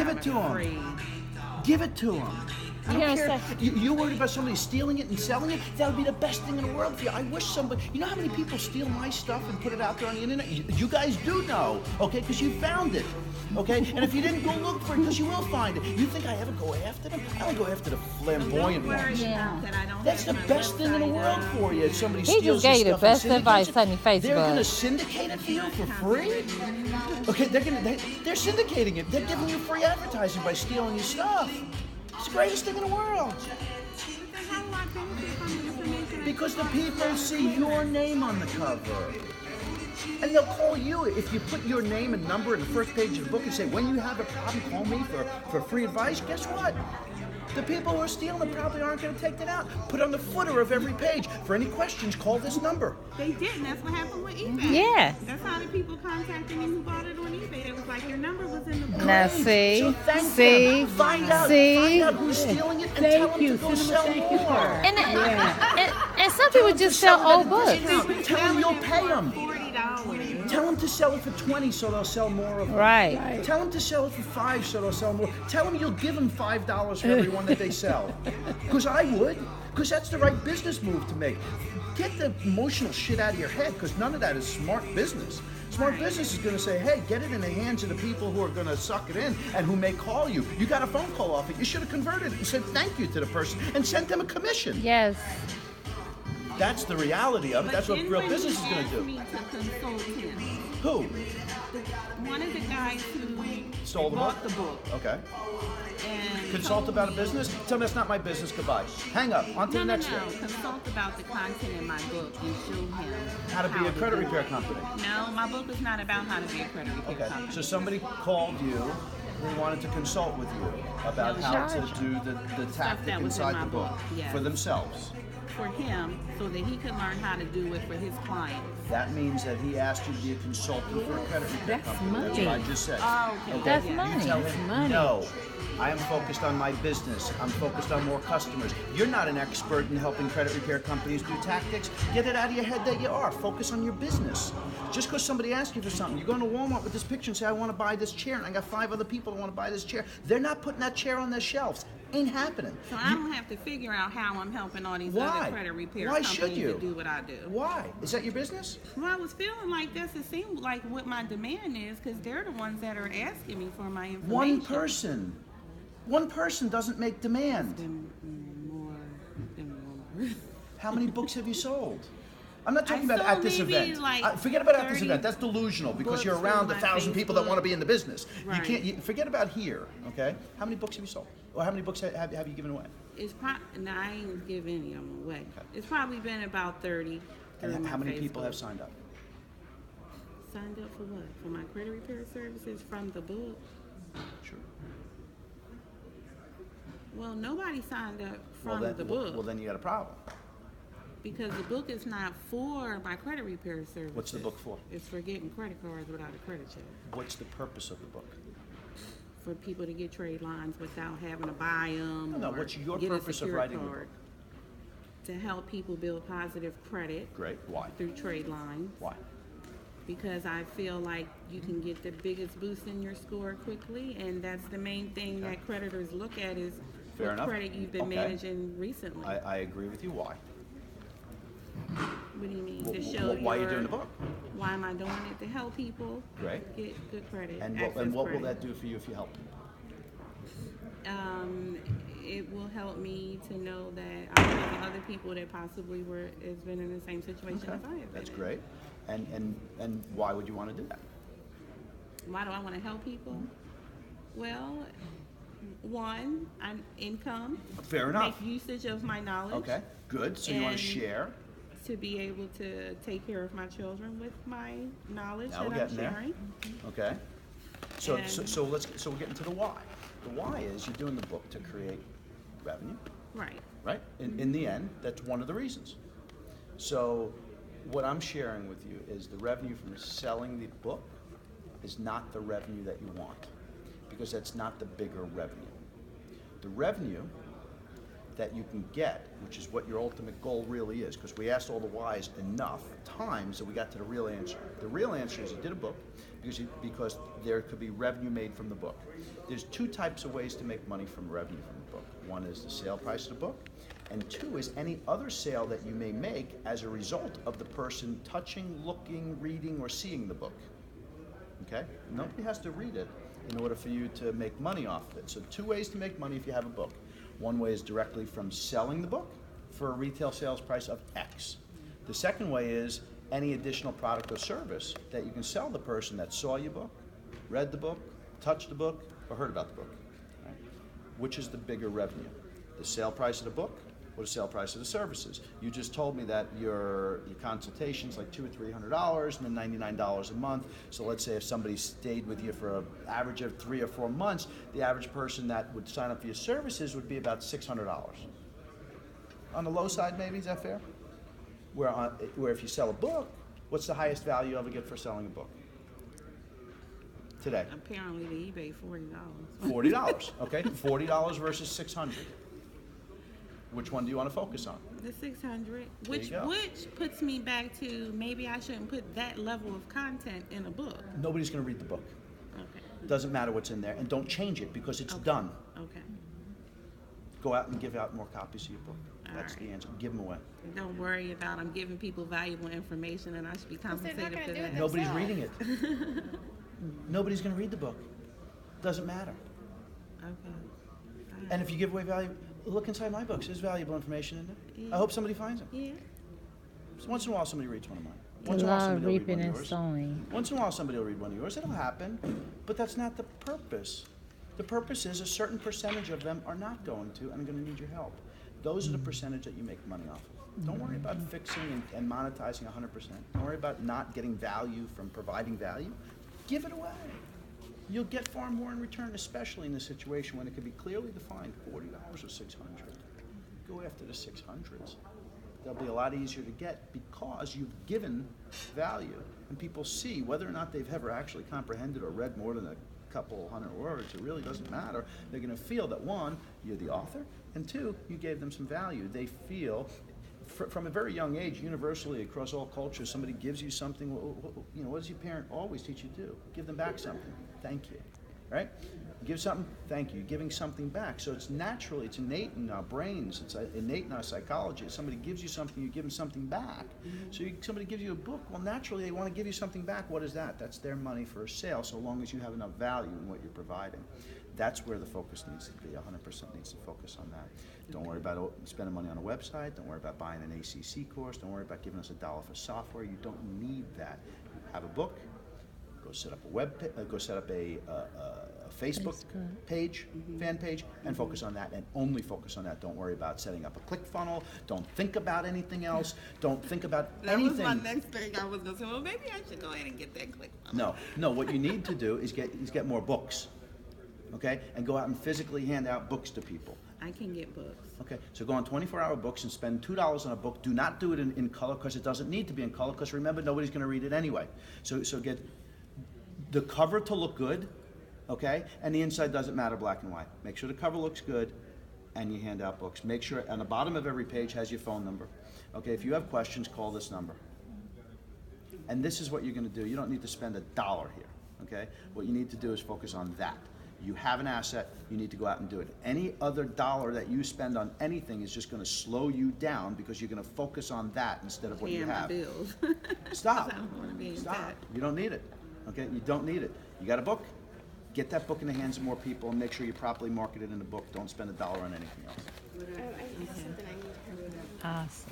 Give I'm it to them. afraid. Give it to them. I You don't know, care. so- You're worried about somebody stealing it and selling it? That would be the best thing in the world for you. I wish somebody... You know how many people steal my stuff and put it out there on the internet? You guys do know, okay? Because you found it, okay? And if you didn't go look for it, because you will find it. You think I ever go after them? I only go after the flamboyant Don't worry ones. Yeah. that I don't That's the have my best thing in the website world up. for you. If somebody He steals just gave your you the stuff and best advice, syndicates honey, it, They're Facebook. going to syndicate it for you for free? Okay, they're syndicating it. They're giving you free advertising by stealing your stuff. It's the greatest thing in the world. How do I benefit from the information? Because the people see your name on the cover. And they'll call you if you put your name and number in the first page of the book and say, when you have a problem, call me for free advice. Guess what? The people who are stealing it probably aren't going to take that out. Put on the footer of every page. For any questions, call this number. They didn't. That's what happened with eBay. Yeah. That's how the people contacted me who bought it on eBay. It was like, your number was in the book. Now Great. see, So thank see, them. Find out who's stealing it and tell them to go sell more. and some people just sell old books. Tell them you'll pay them. $40. Tell them to sell it for 20 so they'll sell more of it. Right. Tell them to sell it for 5 so they'll sell more. Tell them you'll give them $5 for every one that they sell. Because I would. Because that's the right business move to make. Get the emotional shit out of your head, because none of that is smart business. Smart business is going to say, hey, get it in the hands of the people who are going to suck it in and who may call you. You got a phone call off it. You should have converted it and said thank you to the person and sent them a commission. Yes. That's the reality of it. That's what Then real when business he is going to asked do. me to consult him, Who? one of the guys who Stole the bought book? the book Okay. and Consult told about a me- business? Tell me that's not my business. Goodbye. Hang up. On to the next No. thing. Consult about the content in my book and show him How to be a credit do it. repair company. No, my book is not about how to be a credit repair Okay. company. So somebody called you who wanted to consult with you about how to do the tactic that was in inside my the book book, yes. for themselves. For him, so that he could learn how to do it for his clients. That means that he asked you to be a consultant for a credit repair That's company. That's money. what I just said. Oh, okay. That's Yeah. money. You tell That's him, money. no, I am focused on my business. I'm focused on more customers. You're not an expert in helping credit repair companies do tactics. Get it out of your head that you are. Focus on your business. Just because somebody asks you for something, you go into Walmart with this picture and say, I want to buy this chair, and I got 5 other people that want to buy this chair. They're not putting that chair on their shelves. Ain't happening. So I don't have to figure out how I'm helping all these Why? other credit repair Why companies should you? to do what I do. Why? Is that your business? Well, I was feeling like this. It seemed like what my demand is, because they're the ones that are asking me for my information. One person doesn't make demand. Then more. How many books have you sold? I'm not talking I about at sold this maybe event. like Forget about at this 30 event. That's delusional because you're books around on my 1,000 people that Facebook. want to be in the business. You Right. can't. Forget about here. Okay. How many books have you sold? Or how many books have you given away? It's no, I ain't give any of them away. It's probably been about 30. And through how my many people Facebook. have signed up? Signed up for what? For my credit repair services from the book? Sure. Well, nobody signed up Well, from then, the book well, then you got a problem. because the book is not for my credit repair services. What's the book for? It's for getting credit cards without a credit check. What's the purpose of the book? For people to get trade lines without having to buy them. No, or what's your get purpose a of secured writing the card. To help people build positive credit Great. Why? through trade lines. Why? Because I feel like you can get the biggest boost in your score quickly, and that's the main thing Okay. that creditors look at is Fair what enough. credit you've been Okay. managing recently. I agree with you. Why? What do you mean? Wh- To wh- show why are you your- doing the book? Why am I doing it? To help people Great. get good credit. And access what will credit. that do for you if you help? It will help me to know that I'm helping other people that possibly has been in the same situation as I have been. That's in. great. And why would you want to do that? Why do I want to help people? Well, one, I'm income. Fair enough. Make usage of my knowledge. Okay. Good. So you want to And- share? To be able to take care of my children with my knowledge Now that we're I'm getting there. sharing. Okay. So And- so we're getting to the why. The why is you're doing the book to create revenue, Right. right? In the end, that's one of the reasons. So what I'm sharing with you is the revenue from selling the book is not the revenue that you want, because that's not the bigger revenue. The revenue that you can get, which is what your ultimate goal really is, because we asked all the whys enough times that we got to the real answer. The real answer is you did a book because there could be revenue made from the book. There's two types of ways to make money from revenue from the book. One is the sale price of the book, and two is any other sale that you may make as a result of the person touching, looking, reading, or seeing the book. Okay? Nobody has to read it in order for you to make money off of it. So two ways to make money if you have a book. One way is directly from selling the book for a retail sales price of X. The second way is any additional product or service that you can sell the person that saw your book, read the book, touched the book, or heard about the book. Right? Which is the bigger revenue? The sale price of the book or the sale price of the services? You just told me that your consultation's like $200 or $300 and then $99 a month. So let's say if somebody stayed with you for an average of 3 or 4 months, the average person that would sign up for your services would be about $600. On the low side, maybe, is that fair? Where if you sell a book, what's the highest value you ever get for selling a book? Today. Apparently the eBay $40. $40, okay? $40 versus $600. Which one do you want to focus on? The 600, There you go. which puts me back to maybe I shouldn't put that level of content in a book. Nobody's going to read the book. Okay. Doesn't matter what's in there, and don't change it because it's Okay. done. Okay. Go out and give out more copies of your book. That's the Alright. answer. Give them away. Don't worry about I'm giving people valuable information and I should be they're not compensated gonna for do it that. Nobody's themselves. reading it. Nobody's going to read the book. Doesn't matter. Okay. And if you give away value, look inside my books. There's valuable information in there. Yeah. I hope somebody finds them. Yeah. So once in a while, somebody reads one of mine. The Once in a while, law of somebody will read reaping one of and yours. sowing. Once in a while, somebody will read one of yours. It'll happen, but that's not the purpose. The purpose is a certain percentage of them are not going to and are going to need your help. Those are the percentage that you make money off of. Don't worry about fixing and monetizing 100%. Don't worry about not getting value from providing value. Give it away. You'll get far more in return, especially in this situation when it could be clearly defined, $40 or $600. Go after the 600s. They'll be a lot easier to get because you've given value, and people see whether or not they've ever actually comprehended or read more than a couple hundred words. It really doesn't matter. They're going to feel that, one, you're the author, and two, you gave them some value. They feel from a very young age, universally across all cultures, somebody gives you something. You know, what does your parent always teach you to do? Give them back something. Thank you. Right? Give something, thank you. Giving something back. So it's naturally, it's innate in our brains, it's innate in our psychology. If somebody gives you something, you give them something back. So somebody gives you a book, well, naturally they want to give you something back. What is that? That's their money for a sale, so long as you have enough value in what you're providing. That's where the focus needs to be. 100% needs to focus on that. Don't worry about spending money on a website. Don't worry about buying an ACC course. Don't worry about giving us $1 for software. You don't need that. You have a book. Go set up a Facebook page, fan page, and focus on that, and only focus on that. Don't worry about setting up a click funnel. Don't think about anything else. Don't think about That anything. was my next thing. I was going to say, well, maybe I should go ahead and get that click. No. What you need to do is get more books, okay? And go out and physically hand out books to people. I can get books. Okay, so go on 24-hour books and spend $2 on a book. Do not do it in color because it doesn't need to be in color because remember, nobody's going to read it anyway. So get the cover to look good, okay? And the inside doesn't matter, black and white. Make sure the cover looks good and you hand out books. Make sure on the bottom of every page has your phone number. Okay, if you have questions, call this number. And this is what you're going to do. You don't need to spend $1 here, okay? What you need to do is focus on that. You have an asset, you need to go out and do it. Any other dollar that you spend on anything is just going to slow you down because you're going to focus on that instead of what you Paying my have. bills. Stop. I don't want to be in Stop. debt. You don't need it. Okay? You don't need it. You got a book? Get that book in the hands of more people and make sure you properly market it in the book. Don't spend $1 on anything else. I have something I need to Awesome.